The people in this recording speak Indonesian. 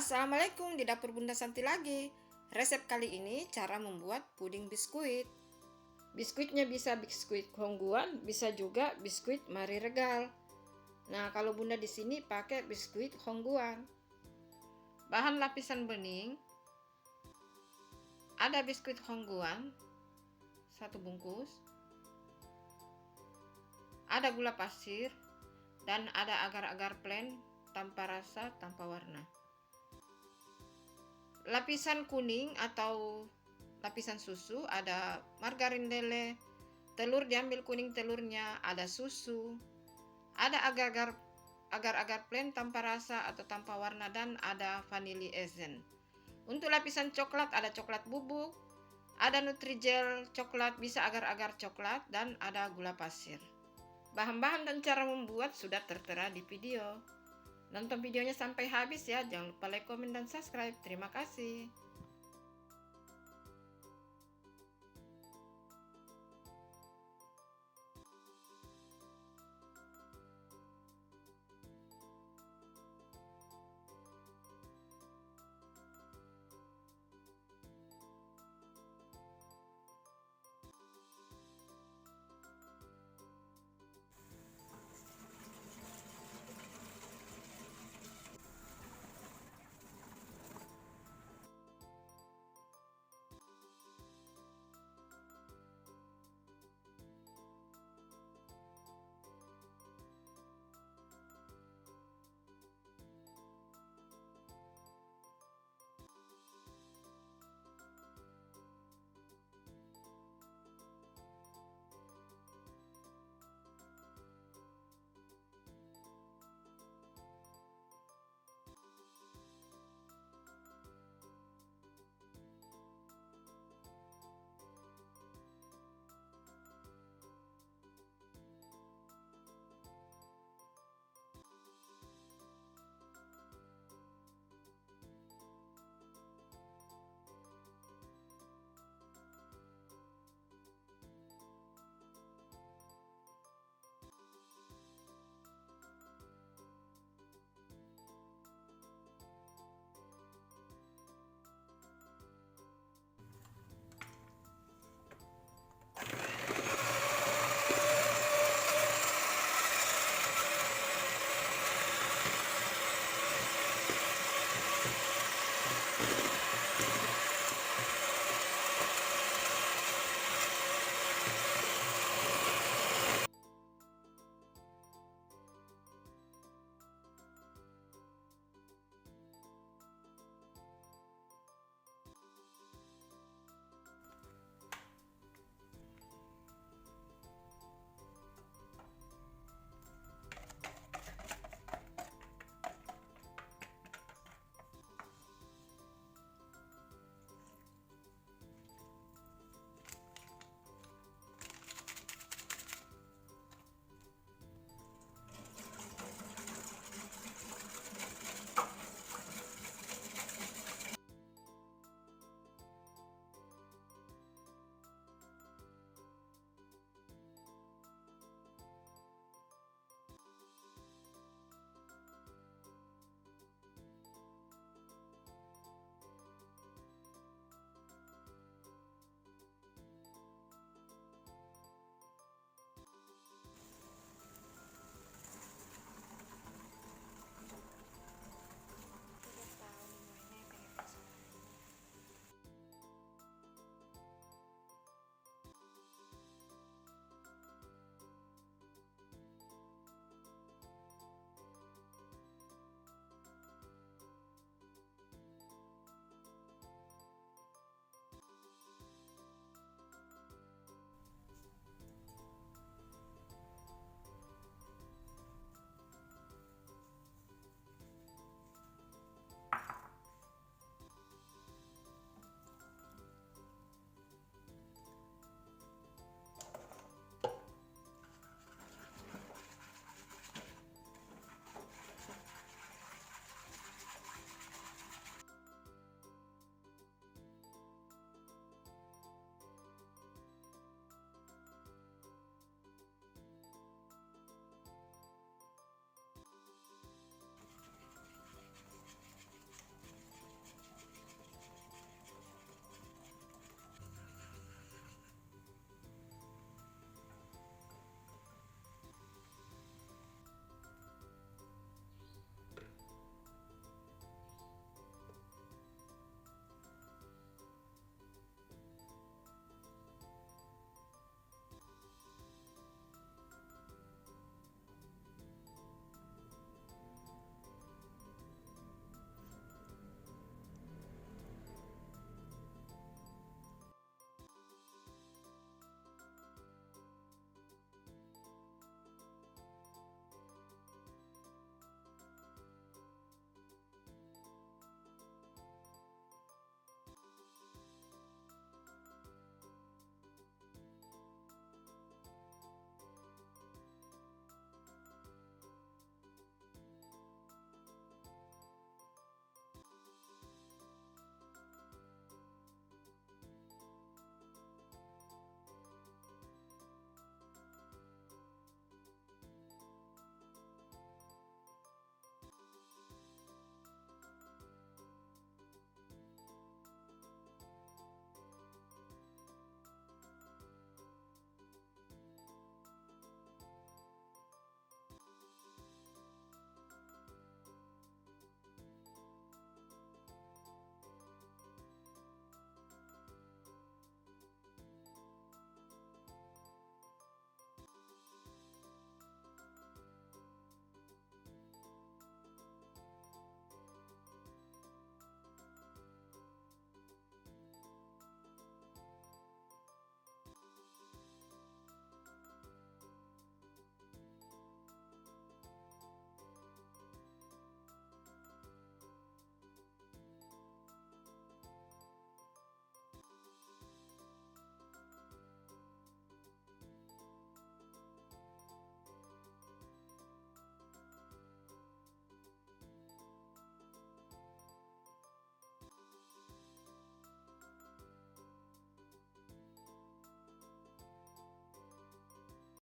Assalamualaikum, di dapur Bunda Santi lagi. Resep kali ini cara membuat puding biskuit. Biskuitnya bisa biskuit Hongguan, bisa juga biskuit Marie Regal. Nah, kalau Bunda di sini pakai biskuit Hongguan. Bahan lapisan bening. Ada biskuit Hongguan 1 bungkus. Ada gula pasir dan ada agar-agar plain tanpa rasa, tanpa warna. Lapisan kuning atau lapisan susu, ada margarin lele, telur diambil kuning telurnya, ada susu, ada agar-agar plain tanpa rasa atau tanpa warna, dan ada vanili esen. Untuk lapisan coklat ada coklat bubuk, ada Nutrijel coklat, bisa agar-agar coklat, dan ada gula pasir. Bahan-bahan dan cara membuat sudah tertera di video. Nonton videonya sampai habis ya, jangan lupa like, komen, dan subscribe. Terima kasih.